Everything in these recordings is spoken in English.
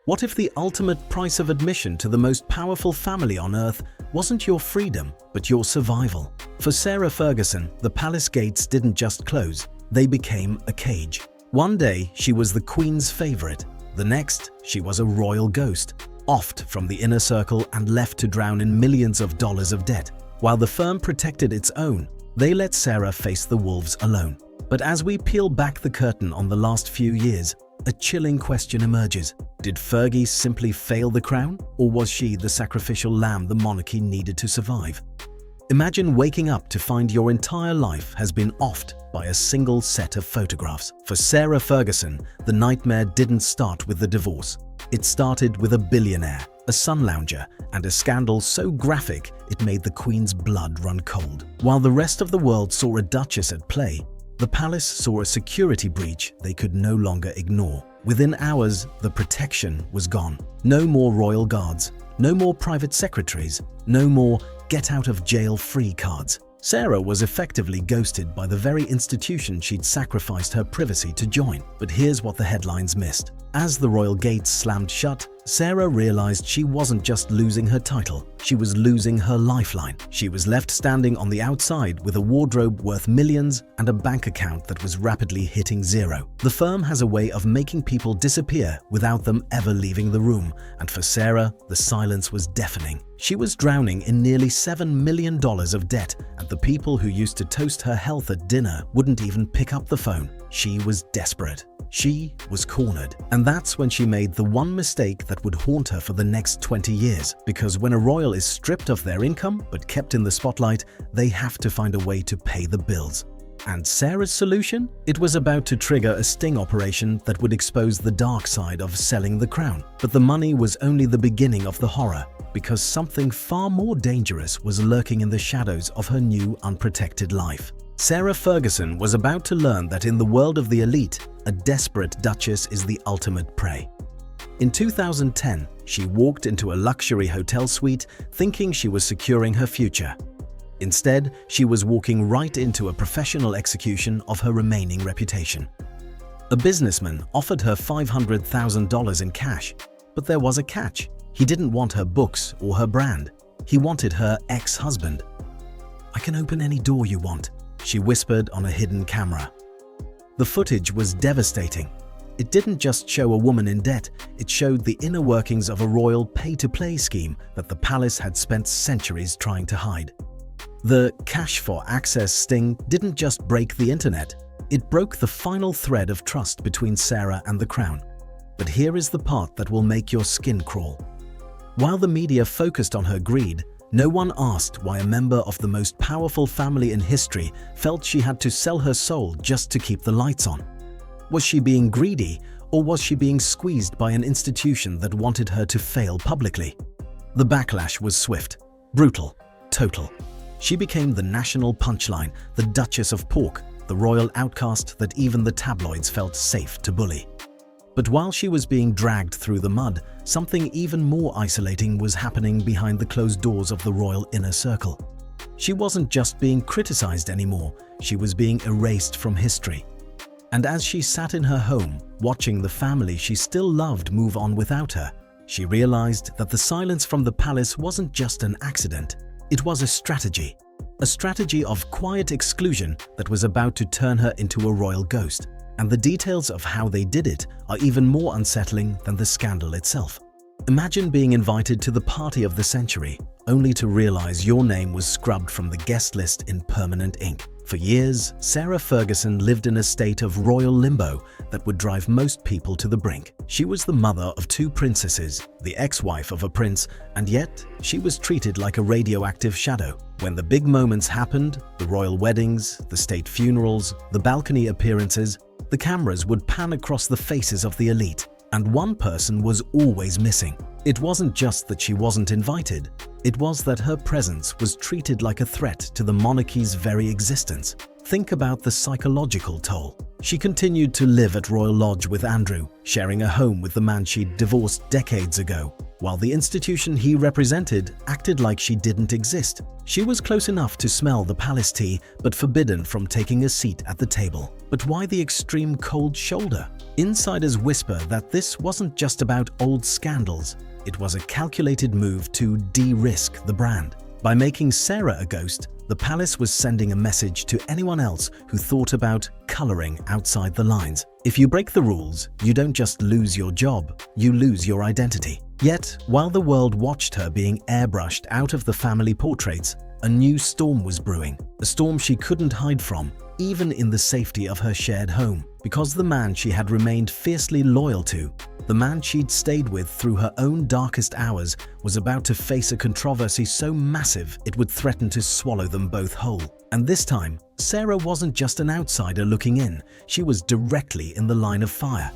What if the ultimate price of admission to the most powerful family on earth wasn't your freedom, but your survival? For Sarah Ferguson, the palace gates didn't just close, they became a cage. One day, she was the Queen's favorite. The next, she was a royal ghost, offed from the inner circle and left to drown in millions of dollars of debt. While the firm protected its own, they let Sarah face the wolves alone. But as we peel back the curtain on the last few years, a chilling question emerges. Did Fergie simply fail the crown, or was she the sacrificial lamb the monarchy needed to survive? Imagine waking up to find your entire life has been offed by a single set of photographs. For Sarah Ferguson, the nightmare didn't start with the divorce. It started with a billionaire, a sun lounger, and a scandal so graphic it made the Queen's blood run cold. While the rest of the world saw a duchess at play, the palace saw a security breach they could no longer ignore. Within hours, the protection was gone. No more royal guards, no more private secretaries, no more get-out-of-jail-free cards. Sarah was effectively ghosted by the very institution she'd sacrificed her privacy to join. But here's what the headlines missed. As the royal gates slammed shut, Sarah realized she wasn't just losing her title, she was losing her lifeline. She was left standing on the outside with a wardrobe worth millions and a bank account that was rapidly hitting zero. The firm has a way of making people disappear without them ever leaving the room, and for Sarah, the silence was deafening. She was drowning in nearly $7 million of debt, and the people who used to toast her health at dinner wouldn't even pick up the phone. She was desperate. She was cornered. And that's when she made the one mistake that would haunt her for the next 20 years. Because when a royal is stripped of their income but kept in the spotlight, they have to find a way to pay the bills. And Sarah's solution? It was about to trigger a sting operation that would expose the dark side of selling the crown. But the money was only the beginning of the horror, because something far more dangerous was lurking in the shadows of her new unprotected life. Sarah Ferguson was about to learn that in the world of the elite, a desperate duchess is the ultimate prey. In 2010, she walked into a luxury hotel suite thinking she was securing her future. Instead, she was walking right into a professional execution of her remaining reputation. A businessman offered her $500,000 in cash, but there was a catch. He didn't want her books or her brand. He wanted her ex-husband. "I can open any door you want," she whispered on a hidden camera. The footage was devastating. It didn't just show a woman in debt, it showed the inner workings of a royal pay-to-play scheme that the palace had spent centuries trying to hide. The cash for access sting didn't just break the internet, it broke the final thread of trust between Sarah and the crown. But here is the part that will make your skin crawl. While the media focused on her greed, no one asked why a member of the most powerful family in history felt she had to sell her soul just to keep the lights on. Was she being greedy, or was she being squeezed by an institution that wanted her to fail publicly? The backlash was swift, brutal, total. She became the national punchline, the Duchess of Pork, the royal outcast that even the tabloids felt safe to bully. But while she was being dragged through the mud, something even more isolating was happening behind the closed doors of the royal inner circle. She wasn't just being criticized anymore, she was being erased from history. And as she sat in her home, watching the family she still loved move on without her, she realized that the silence from the palace wasn't just an accident, it was a strategy of quiet exclusion that was about to turn her into a royal ghost. And the details of how they did it are even more unsettling than the scandal itself. Imagine being invited to the party of the century, only to realize your name was scrubbed from the guest list in permanent ink. For years, Sarah Ferguson lived in a state of royal limbo that would drive most people to the brink. She was the mother of 2 princesses, the ex-wife of a prince, and yet she was treated like a radioactive shadow. When the big moments happened, the royal weddings, the state funerals, the balcony appearances, the cameras would pan across the faces of the elite, and one person was always missing. It wasn't just that she wasn't invited, it was that her presence was treated like a threat to the monarchy's very existence. Think about the psychological toll. She continued to live at Royal Lodge with Andrew, sharing a home with the man she'd divorced decades ago. while the institution he represented acted like she didn't exist. She was close enough to smell the palace tea, but forbidden from taking a seat at the table. But why the extreme cold shoulder? Insiders whisper that this wasn't just about old scandals. It was a calculated move to de-risk the brand. By making Sarah a ghost, the palace was sending a message to anyone else who thought about coloring outside the lines. If you break the rules, you don't just lose your job, you lose your identity. Yet, while the world watched her being airbrushed out of the family portraits, a new storm was brewing. A storm she couldn't hide from, even in the safety of her shared home. Because the man she had remained fiercely loyal to, the man she'd stayed with through her own darkest hours, was about to face a controversy so massive it would threaten to swallow them both whole. And this time, Sarah wasn't just an outsider looking in, she was directly in the line of fire.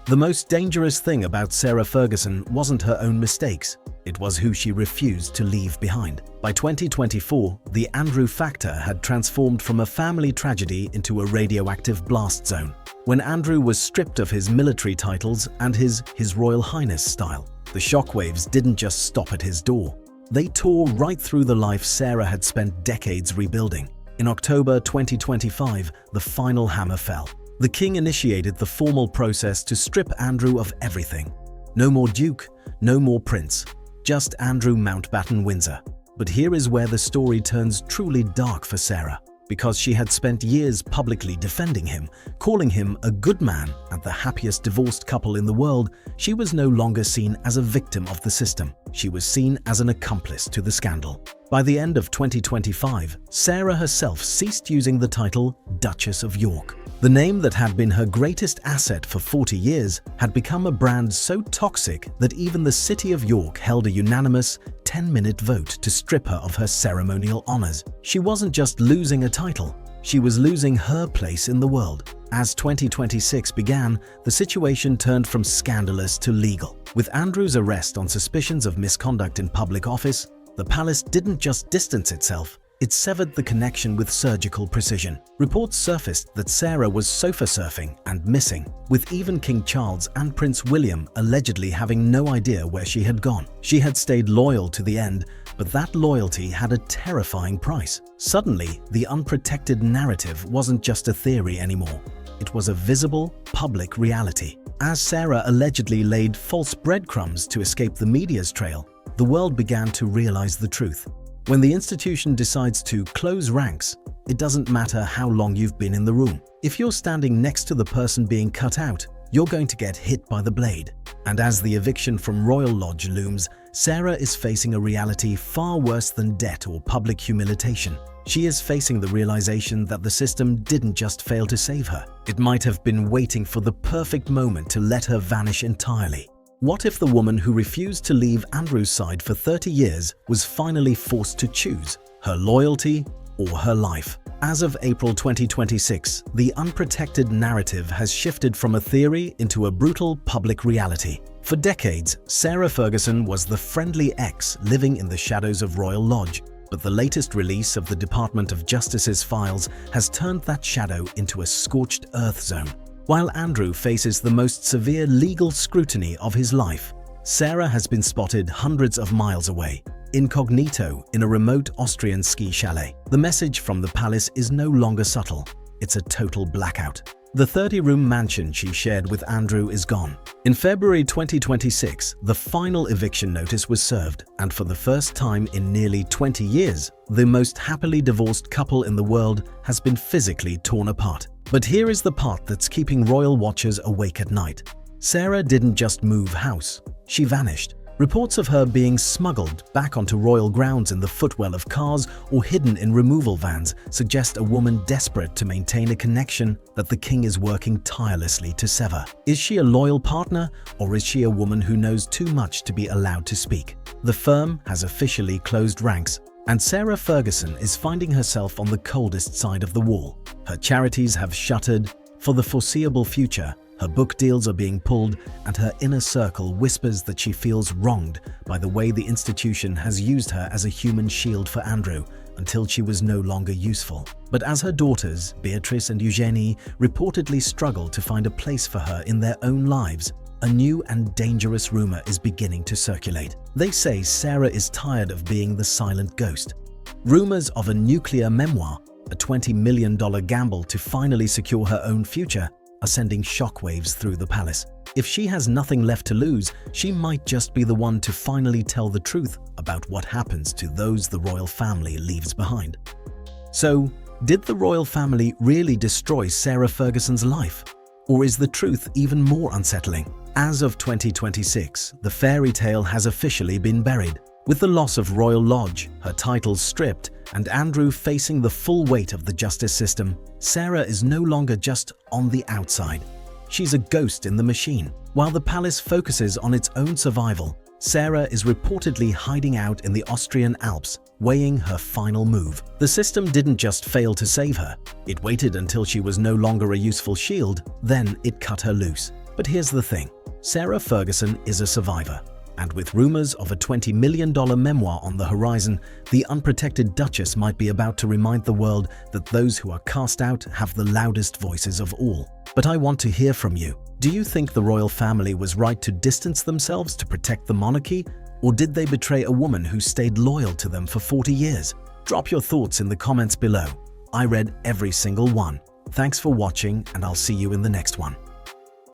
The most dangerous thing about Sarah Ferguson wasn't her own mistakes, it was who she refused to leave behind. By 2024, the Andrew factor had transformed from a family tragedy into a radioactive blast zone. When Andrew was stripped of his military titles and his Royal Highness style, the shockwaves didn't just stop at his door. They tore right through the life Sarah had spent decades rebuilding. In October 2025, the final hammer fell. The king initiated the formal process to strip Andrew of everything. No more duke, no more prince, just Andrew Mountbatten-Windsor. But here is where the story turns truly dark for Sarah. Because she had spent years publicly defending him, calling him a good man and the happiest divorced couple in the world, she was no longer seen as a victim of the system. She was seen as an accomplice to the scandal. By the end of 2025, Sarah herself ceased using the title Duchess of York. The name that had been her greatest asset for 40 years had become a brand so toxic that even the city of York held a unanimous 10-minute vote to strip her of her ceremonial honors. She wasn't just losing a title, she was losing her place in the world. As 2026 began, the situation turned from scandalous to legal. With Andrew's arrest on suspicions of misconduct in public office, the palace didn't just distance itself, it severed the connection with surgical precision. Reports surfaced that Sarah was sofa surfing and missing, with even King Charles and Prince William allegedly having no idea where she had gone. She had stayed loyal to the end, but that loyalty had a terrifying price. Suddenly, the unprotected narrative wasn't just a theory anymore. It was a visible, public reality. As Sarah allegedly laid false breadcrumbs to escape the media's trail, the world began to realize the truth. When the institution decides to close ranks, it doesn't matter how long you've been in the room. If you're standing next to the person being cut out, you're going to get hit by the blade. And as the eviction from Royal Lodge looms, Sarah is facing a reality far worse than debt or public humiliation. She is facing the realization that the system didn't just fail to save her. It might have been waiting for the perfect moment to let her vanish entirely. What if the woman who refused to leave Andrew's side for 30 years was finally forced to choose her loyalty or her life? As of April 2026, the unprotected narrative has shifted from a theory into a brutal public reality. For decades, Sarah Ferguson was the friendly ex living in the shadows of Royal Lodge, but the latest release of the Department of Justice's files has turned that shadow into a scorched earth zone. While Andrew faces the most severe legal scrutiny of his life, Sarah has been spotted hundreds of miles away, incognito in a remote Austrian ski chalet. The message from the palace is no longer subtle, it's a total blackout. The 30-room mansion she shared with Andrew is gone. In February 2026, the final eviction notice was served, and for the first time in nearly 20 years, the most happily divorced couple in the world has been physically torn apart. But here is the part that's keeping royal watchers awake at night. Sarah didn't just move house, she vanished. Reports of her being smuggled back onto royal grounds in the footwell of cars or hidden in removal vans suggest a woman desperate to maintain a connection that the king is working tirelessly to sever. Is she a loyal partner, or is she a woman who knows too much to be allowed to speak? The firm has officially closed ranks, and Sarah Ferguson is finding herself on the coldest side of the wall. Her charities have shuttered for the foreseeable future. Her book deals are being pulled, and her inner circle whispers that she feels wronged by the way the institution has used her as a human shield for Andrew until she was no longer useful. But as her daughters, Beatrice and Eugenie, reportedly struggle to find a place for her in their own lives, a new and dangerous rumor is beginning to circulate. They say Sarah is tired of being the silent ghost. Rumors of a nuclear memoir, a $20 million gamble to finally secure her own future, are sending shockwaves through the palace. If she has nothing left to lose, she might just be the one to finally tell the truth about what happens to those the royal family leaves behind. So, did the royal family really destroy Sarah Ferguson's life? Or is the truth even more unsettling? As of 2026, the fairy tale has officially been buried. With the loss of Royal Lodge, her titles stripped, and Andrew facing the full weight of the justice system, Sarah is no longer just on the outside. She's a ghost in the machine. While the palace focuses on its own survival, Sarah is reportedly hiding out in the Austrian Alps, weighing her final move. The system didn't just fail to save her. It waited until she was no longer a useful shield, then it cut her loose. But here's the thing. Sarah Ferguson is a survivor. And with rumors of a $20 million memoir on the horizon, the unprotected Duchess might be about to remind the world that those who are cast out have the loudest voices of all. But I want to hear from you. Do you think the royal family was right to distance themselves to protect the monarchy? Or did they betray a woman who stayed loyal to them for 40 years? Drop your thoughts in the comments below. I read every single one. Thanks for watching, and I'll see you in the next one.